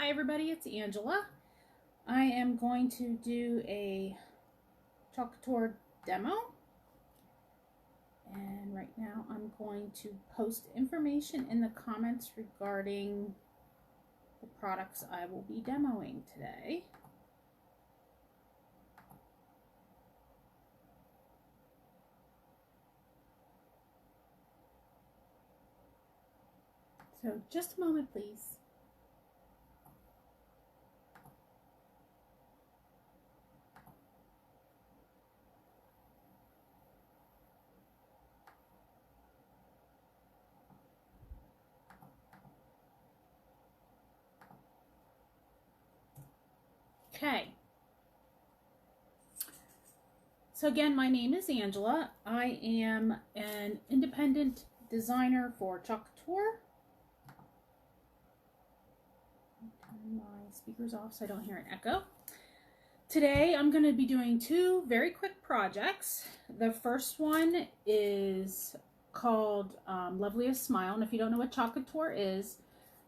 Hi everybody, it's Angela. I am going to do a Couture demo, and right now I'm going to post information in the comments regarding the products I will be demoing today. So just a moment please. Okay. So again, my name is Angela. I am an independent designer for Couture. Turn my speakers off so I don't hear an echo. Today I'm going to be doing two very quick projects. The first one is called Loveliest Smile, and if you don't know what Couture is,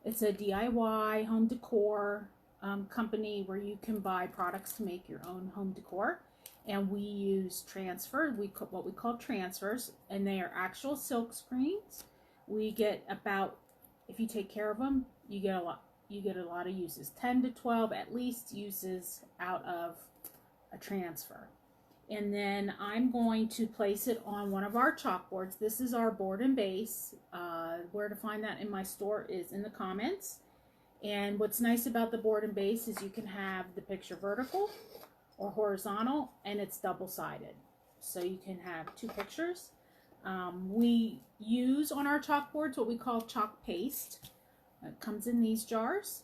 it's a DIY home decor company where you can buy products to make your own home decor. And we use transfer, what we call transfers, and they are actual silk screens. We get about, if you take care of them, you get a lot. You get a lot of uses, 10 to 12 at least uses out of a transfer. And then I'm going to place it on one of our chalkboards. This is our board and base. Where to find that in my store is in the comments. And what's nice about the board and base is you can have the picture vertical or horizontal, and it's double-sided. So you can have two pictures. We use on our chalkboards what we call chalk paste. It comes in these jars,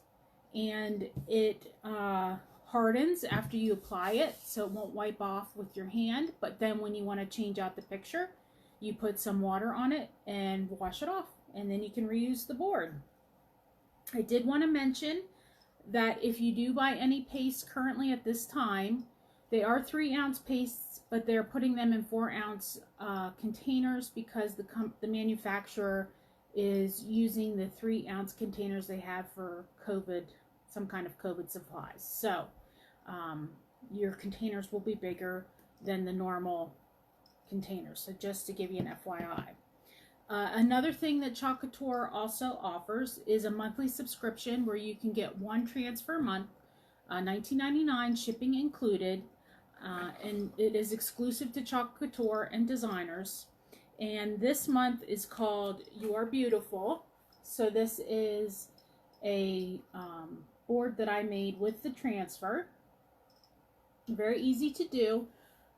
and it hardens after you apply it, so it won't wipe off with your hand. But then when you want to change out the picture, you put some water on it and wash it off, and then you can reuse the board. I did want to mention that if you do buy any paste currently at this time, they are 3-ounce pastes, but they're putting them in 4-ounce containers because the manufacturer is using the 3-ounce containers they have for COVID, some kind of COVID supplies. So your containers will be bigger than the normal containers. So just to give you an FYI. Another thing that Couture also offers is a monthly subscription where you can get one transfer a month, $19.99 shipping included, and it is exclusive to Couture and designers. And this month is called You Are Beautiful. So this is a board that I made with the transfer. Very easy to do.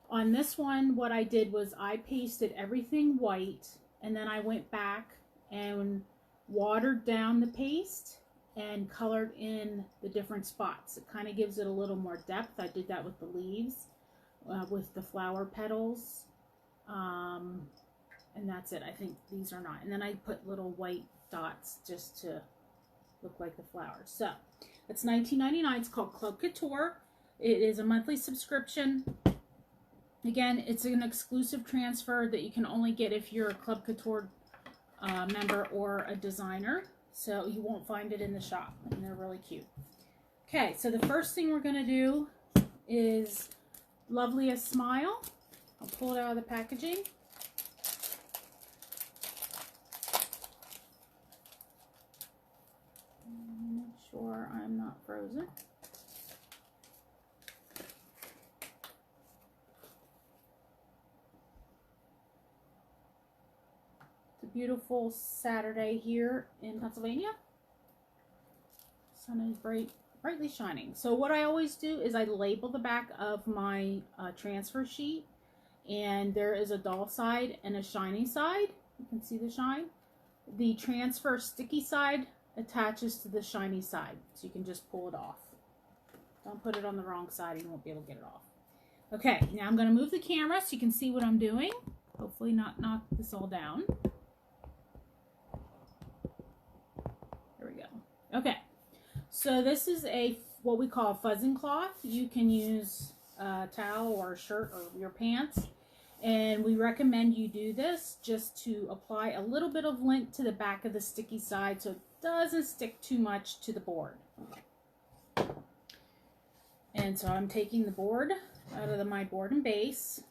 On this one, what I did was I pasted everything white, and then I went back and watered down the paste and colored in the different spots. It kind of gives it a little more depth. I did that with the leaves, with the flower petals, and that's it. I think these are not. And then I put little white dots just to look like the flowers. So it's $19.99. It's called Club Couture. It is a monthly subscription. Again, it's an exclusive transfer that you can only get if you're a Club Couture member or a designer. So you won't find it in the shop, and they're really cute. Okay, so the first thing we're going to do is Loveliest Smile. I'll pull it out of the packaging. Make sure I'm not frozen. Beautiful Saturday here in Pennsylvania. Sun is brightly shining. So what I always do is I label the back of my transfer sheet, and there is a dull side and a shiny side. You can see the shine. The transfer sticky side attaches to the shiny side, so you can just pull it off. Don't put it on the wrong side and you won't be able to get it off. Okay, now I'm going to move the camera so you can see what I'm doing. Hopefully not knock this all down. Okay, so this is what we call a fuzzing cloth. You can use a towel or a shirt or your pants, and we recommend you do this just to apply a little bit of lint to the back of the sticky side so it doesn't stick too much to the board. And so I'm taking the board out of my board and base.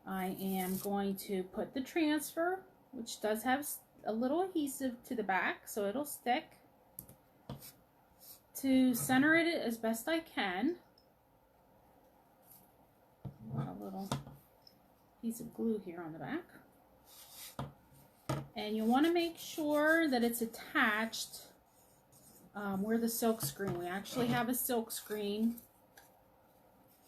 I am going to put the transfer, which does have a little adhesive to the back, so it'll stick, to center it as best I can. A little piece of glue here on the back. And you want to make sure that it's attached where the silk screen. We actually have a silk screen.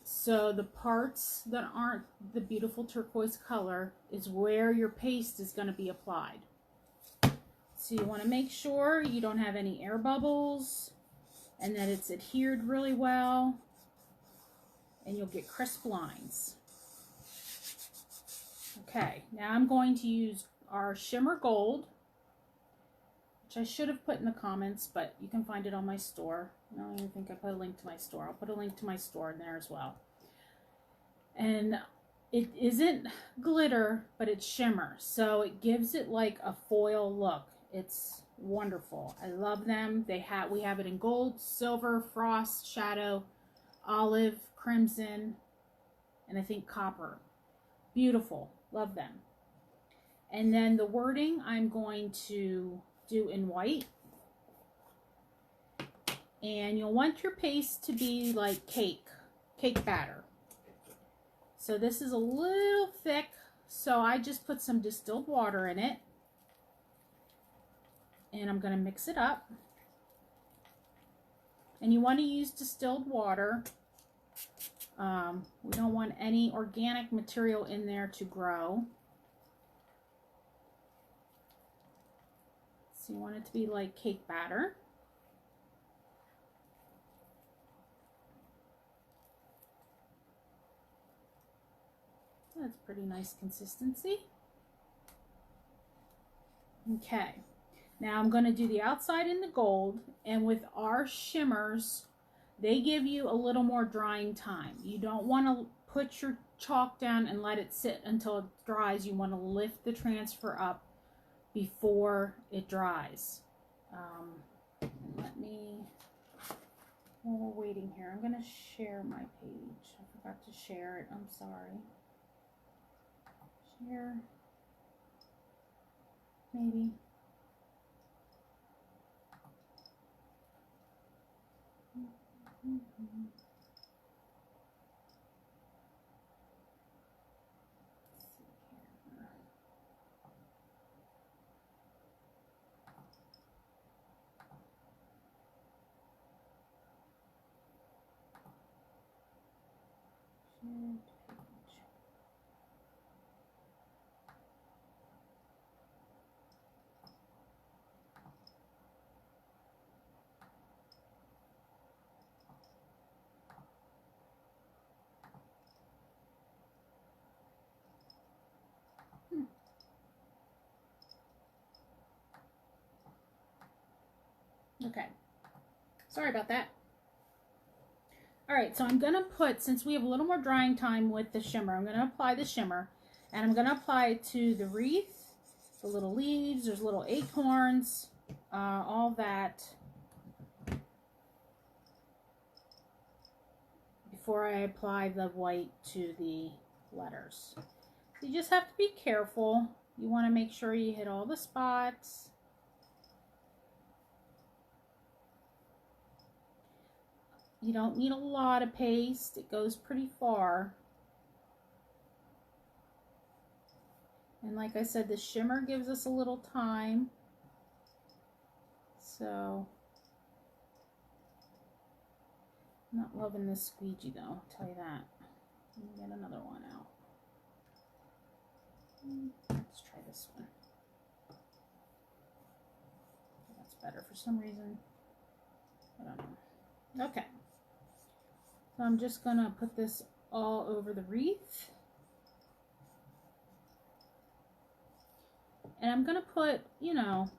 So the parts that aren't the beautiful turquoise color is where your paste is going to be applied. So you want to make sure you don't have any air bubbles and that it's adhered really well, and you'll get crisp lines. Okay, now I'm going to use our shimmer gold, which I should have put in the comments, but you can find it on my store. I don't even think I put a link to my store. I'll put a link to my store in there as well. And it isn't glitter, but it's shimmer, so it gives it like a foil look. It's wonderful. I love them. We have it in gold, silver, frost, shadow, olive, crimson, and I think copper. Beautiful. Love them. And then the wording I'm going to do in white. And you'll want your paste to be like cake batter. So this is a little thick, so I just put some distilled water in it. And I'm going to mix it up. And you want to use distilled water. We don't want any organic material in there to grow. So you want it to be like cake batter. That's pretty nice consistency. Okay, now I'm going to do the outside in the gold, and with our shimmers, they give you a little more drying time. You don't want to put your chalk down and let it sit until it dries. You want to lift the transfer up before it dries. While we're waiting here, I'm going to share my page. I forgot to share it. I'm sorry. Share. Maybe. Okay, sorry about that. All right, so I'm gonna put, since we have a little more drying time with the shimmer, I'm gonna apply the shimmer, and I'm gonna apply it to the wreath, the little leaves, there's little acorns, all that, before I apply the white to the letters. You just have to be careful. You want to make sure you hit all the spots. You don't need a lot of paste. It goes pretty far. And like I said, the shimmer gives us a little time. So, I'm not loving this squeegee though, I'll tell you that. Let me get another one out. Let's try this one. That's better for some reason. I don't know. Okay. So I'm just gonna put this all over the wreath. And I'm gonna put, you know,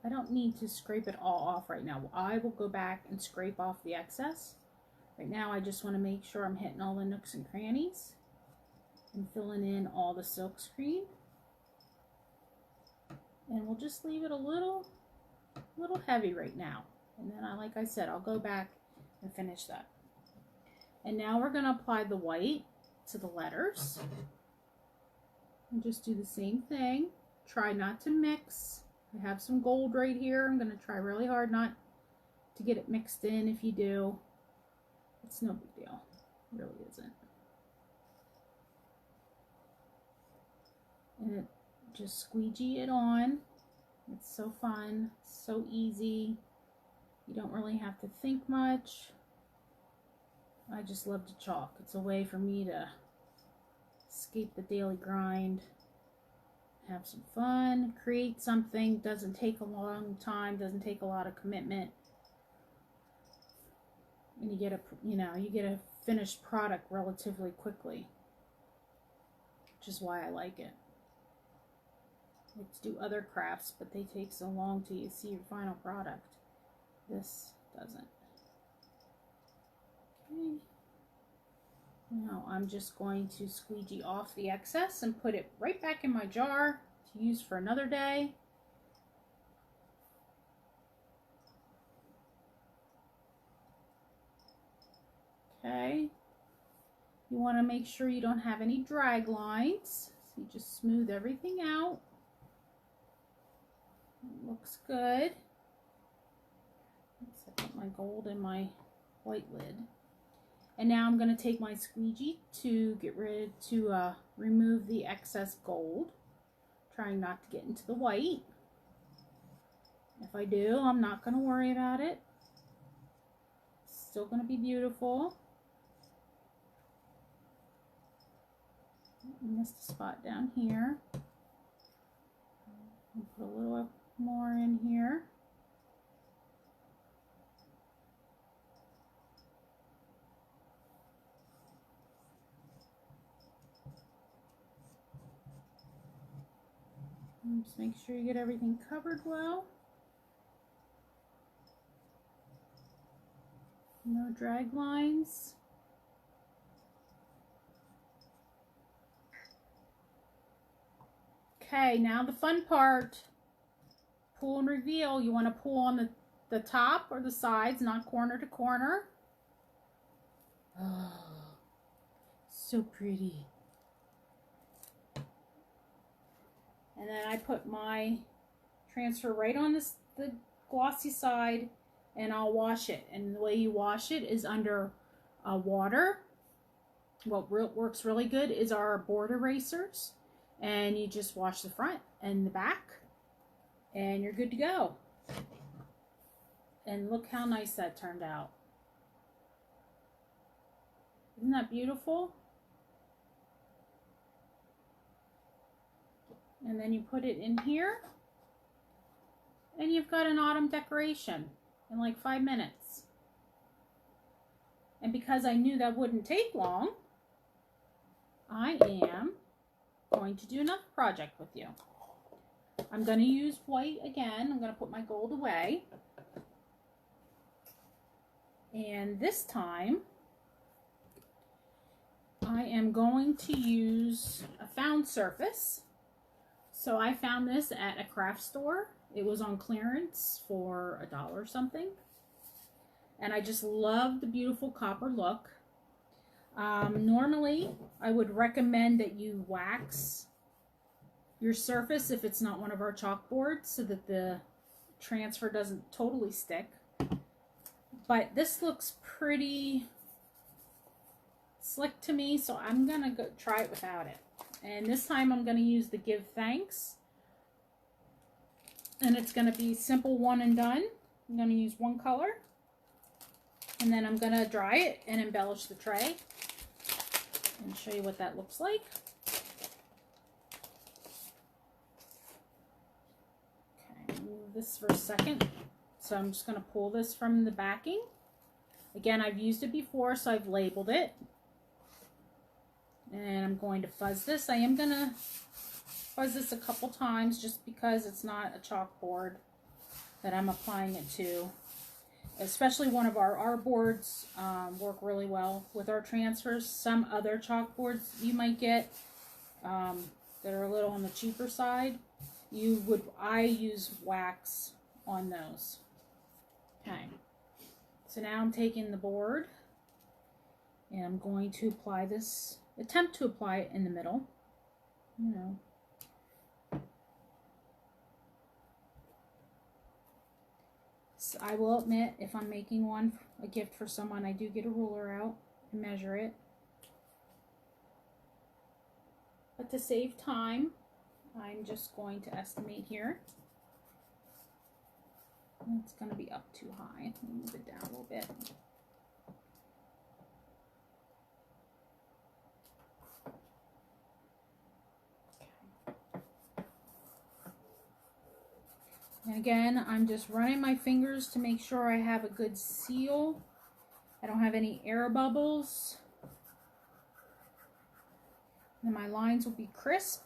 I don't need to scrape it all off right now. I will go back and scrape off the excess. Right now I just want to make sure I'm hitting all the nooks and crannies and filling in all the silk screen. And we'll just leave it a little heavy right now. And then like I said, I'll go back and finish that. And now we're going to apply the white to the letters. And just do the same thing. Try not to mix. I have some gold right here. I'm going to try really hard not to get it mixed in. If you do, it's no big deal. It really isn't. And it, just squeegee it on. It's so fun, so easy. You don't really have to think much. I just love to chalk. It's a way for me to escape the daily grind, have some fun, create something. Doesn't take a long time, doesn't take a lot of commitment. And you get a finished product relatively quickly, which is why I like it. I like to do other crafts, but they take so long till you see your final product. This doesn't. Okay. Now I'm just going to squeegee off the excess and put it right back in my jar to use for another day. Okay. You want to make sure you don't have any drag lines. So you just smooth everything out. It looks good. Let's put my gold in my white lid. And now I'm going to take my squeegee to remove the excess gold, trying not to get into the white. If I do, I'm not going to worry about it. It's still going to be beautiful. I missed a spot down here. I'll put a little more in here. And just make sure you get everything covered well. No drag lines. Okay, now the fun part, pull and reveal. You want to pull on the top or the sides, not corner to corner. Oh, so pretty. And then I put my transfer right on the glossy side, and I'll wash it. And the way you wash it is under water. What works really good is our board erasers. And you just wash the front and the back, and you're good to go. And look how nice that turned out. Isn't that beautiful? And then you put it in here, and you've got an autumn decoration in like 5 minutes. And because I knew that wouldn't take long, I am going to do another project with you. I'm going to use white again. I'm going to put my gold away. And this time, I am going to use a found surface. So I found this at a craft store. It was on clearance for $1 or something. And I just love the beautiful copper look. Normally, I would recommend that you wax your surface if it's not one of our chalkboards so that the transfer doesn't totally stick. But this looks pretty slick to me, so I'm going to go try it without it. And this time I'm going to use the Give Thanks. And it's going to be simple one and done. I'm going to use one color. And then I'm going to dry it and embellish the tray. And show you what that looks like. Okay, move this for a second. So I'm just going to pull this from the backing. Again, I've used it before, so I've labeled it. And I'm going to fuzz this. I am going to fuzz this a couple times just because it's not a chalkboard that I'm applying it to. Especially one of our boards work really well with our transfers. Some other chalkboards you might get that are a little on the cheaper side, I use wax on those. Okay, So now I'm taking the board and I'm going to apply this, attempt to apply it in the middle, you know. So I will admit, if I'm making one, a gift for someone, I do get a ruler out and measure it. But to save time, I'm just going to estimate here. It's going to be up too high. Let me move it down a little bit. And again, I'm just running my fingers to make sure I have a good seal. I don't have any air bubbles. And my lines will be crisp.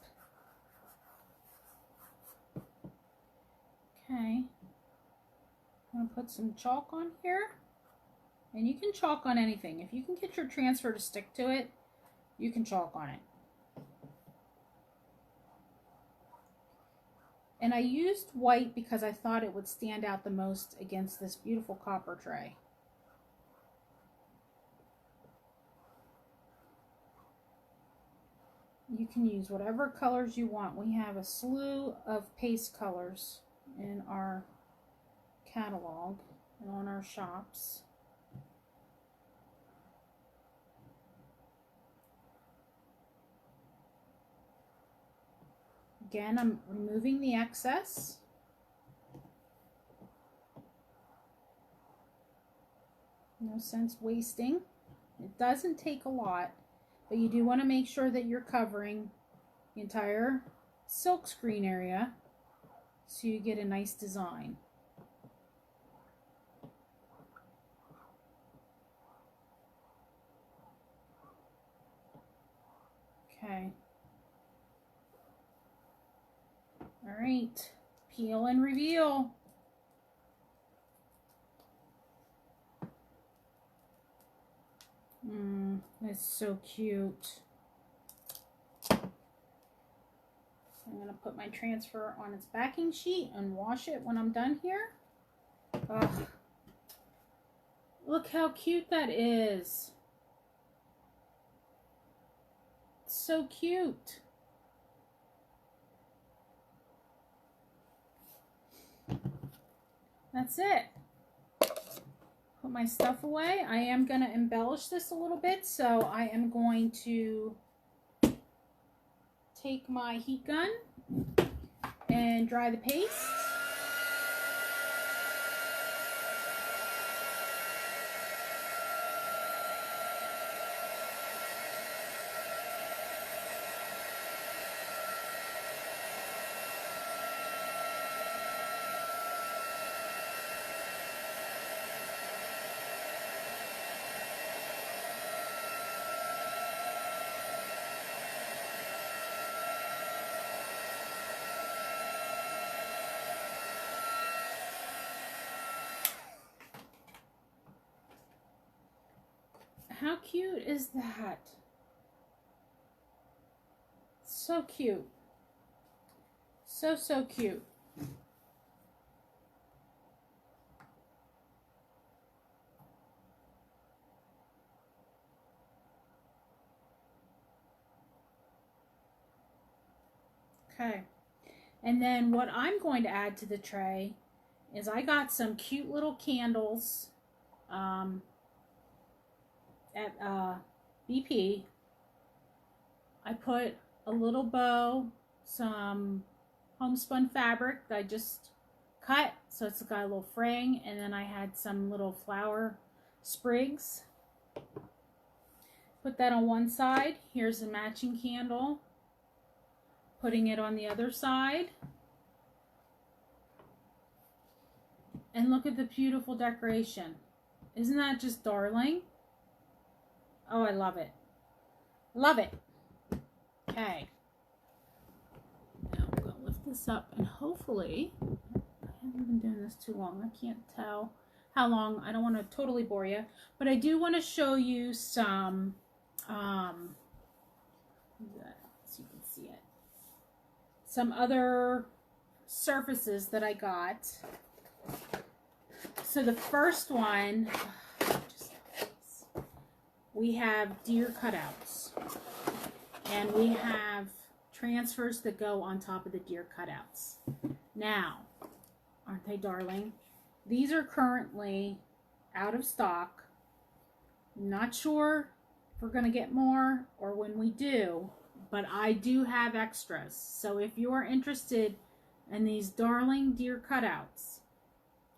Okay. I'm going to put some chalk on here. And you can chalk on anything. If you can get your transfer to stick to it, you can chalk on it. And I used white because I thought it would stand out the most against this beautiful copper tray. You can use whatever colors you want. We have a slew of paste colors in our catalog and on our shops. Again, I'm removing the excess. No sense wasting. It doesn't take a lot, but you do want to make sure that you're covering the entire silk screen area so you get a nice design. Okay. All right, peel and reveal. It's so cute. I'm going to put my transfer on its backing sheet and wash it when I'm done here. Ugh. Look how cute that is. It's so cute. That's it. Put my stuff away. I am going to embellish this a little bit, so I am going to take my heat gun and dry the paste. How cute is that? So cute. So, so cute. Okay. And then what I'm going to add to the tray is I got some cute little candles at BP. I put a little bow, some homespun fabric that I just cut, so it's got a little fraying, and then I had some little flower sprigs. Put that on one side. Here's a matching candle. Putting it on the other side. And look at the beautiful decoration. Isn't that just darling? Oh, I love it. Love it. Okay. Now I'm going to lift this up and hopefully, I haven't been doing this too long. I can't tell how long. I don't want to totally bore you, but I do want to show you some, so you can see it. Some other surfaces that I got. So the first one, we have deer cutouts. And we have transfers that go on top of the deer cutouts. Now, aren't they darling? These are currently out of stock. Not sure if we're going to get more or when we do, but I do have extras. So if you are interested in these darling deer cutouts,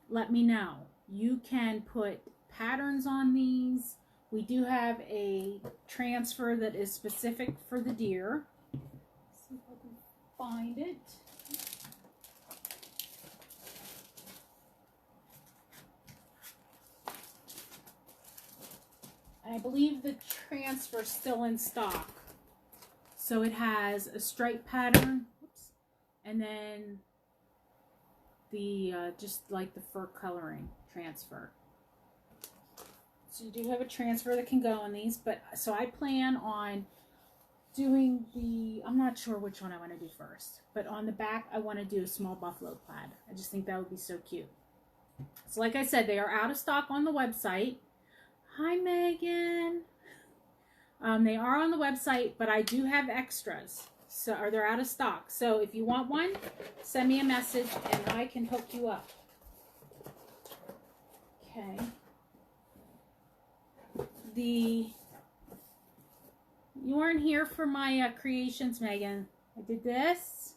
let me know. You can put patterns on these. We do have a transfer that is specific for the deer. Let's see if I can find it. I believe the transfer is still in stock. So it has a stripe pattern, whoops, and then the just like the fur coloring transfer. So you do have a transfer that can go on these, but so I plan on doing the, I'm not sure which one I want to do first, but on the back I want to do a small buffalo plaid. I just think that would be so cute. So like I said, they are out of stock on the website. Hi Megan. They are on the website, but I do have extras. So, or they're out of stock. So if you want one, send me a message and I can hook you up. Okay. You weren't here for my creations, Megan. I did this.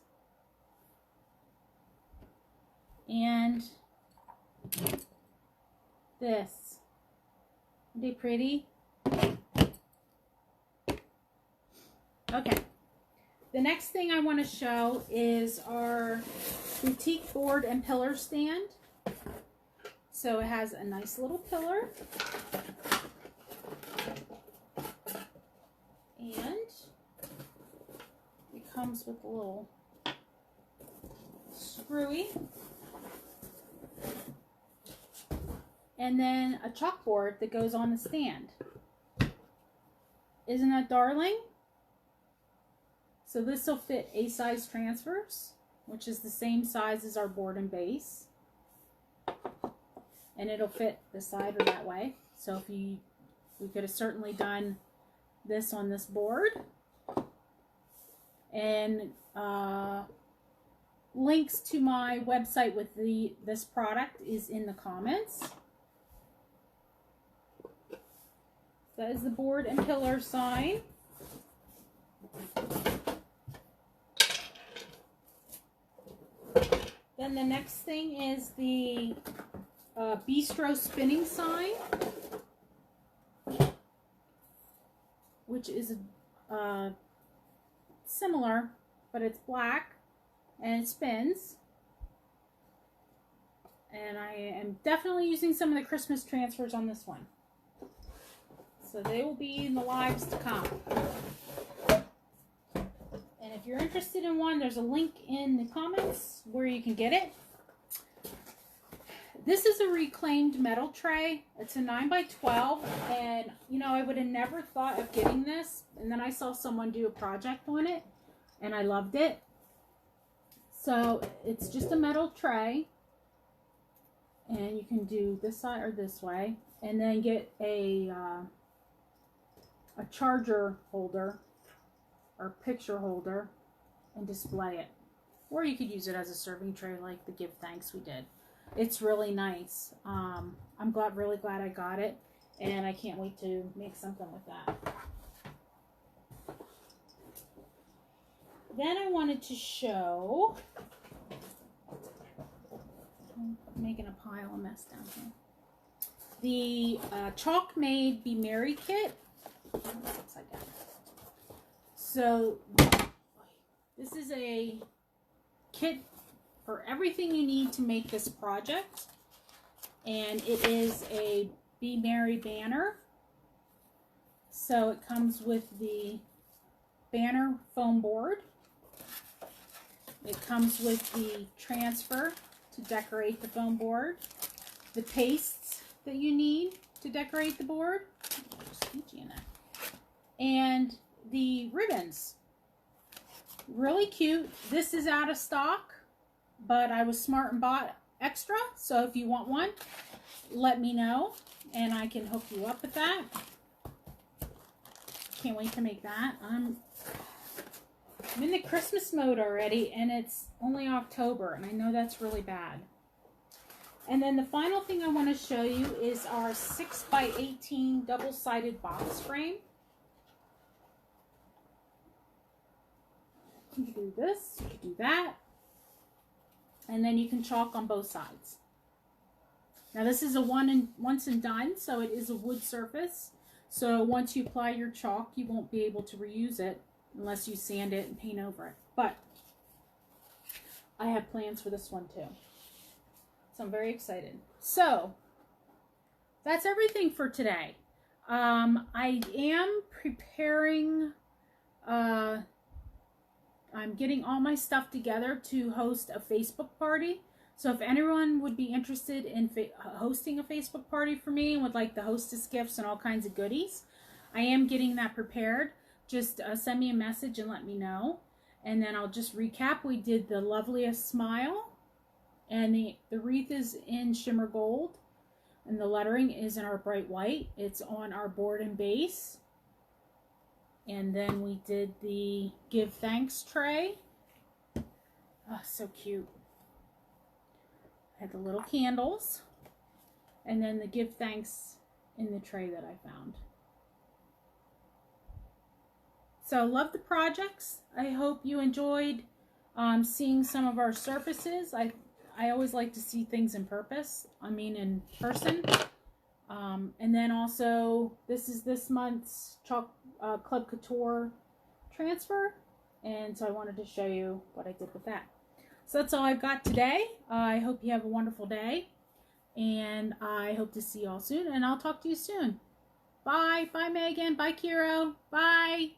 And this. Aren't they pretty? Okay. The next thing I want to show is our boutique board and pillar stand. So it has a nice little pillar. And it comes with a little screwy. And then a chalkboard that goes on the stand. Isn't that darling? So this will fit A-size transfers, which is the same size as our board and base. And it'll fit this side or that way. So if we could have certainly done this on this board. And links to my website with this product is in the comments. That is the board and pillar sign. Then the next thing is the Bistro spinning sign, which is similar, but it's black and it spins. And I am definitely using some of the Christmas transfers on this one. So they will be in the lives to come. And if you're interested in one, there's a link in the comments where you can get it. This is a reclaimed metal tray. It's a 9x12, and you know, I would have never thought of getting this, and then I saw someone do a project on it and I loved it. So it's just a metal tray, and you can do this side or this way, and then get a charger holder or picture holder and display it. Or you could use it as a serving tray like the Give Thanks we did. It's really nice. I'm really glad I got it, and I can't wait to make something with that. Then I wanted to show, I'm making a pile of mess down here, the ChalkMade Be Merry Kit. Upside down. So this is a kit for everything you need to make this project, and it is a Be Merry banner. So it comes with the banner foam board. It comes with the transfer to decorate the foam board, the pastes that you need to decorate the board, and the ribbons. Really cute. This is out of stock, but I was smart and bought extra, so if you want one, let me know and I can hook you up with that. can't wait to make that. I'm in the Christmas mode already, and it's only October, and I know that's really bad. And then the final thing I want to show you is our 6x18 double-sided box frame. You can do this, you can do that, and then you can chalk on both sides. Now this is a once and done, so it is a wood surface. So once you apply your chalk, you won't be able to reuse it unless you sand it and paint over it. But I have plans for this one too. So I'm very excited. So that's everything for today. I am preparing, I'm getting all my stuff together to host a Facebook party. So if anyone would be interested in hosting a Facebook party for me and would like the hostess gifts and all kinds of goodies, I am getting that prepared. Just send me a message and let me know. And then I'll just recap. We did the Loveliest smile, and the wreath is in shimmer gold, and the lettering is in our bright white. It's on our board and base. And then we did the give thanks tray. Oh, so cute. Had the little candles, and then the give thanks in the tray that I found. So love the projects. I hope you enjoyed seeing some of our surfaces. I always like to see things in person. And then also this is this month's Club Couture transfer, and so I wanted to show you what I did with that. So that's all I've got today. I hope you have a wonderful day, and I hope to see you all soon, and I'll talk to you soon. Bye. Bye, Megan. Bye, Kiro. Bye.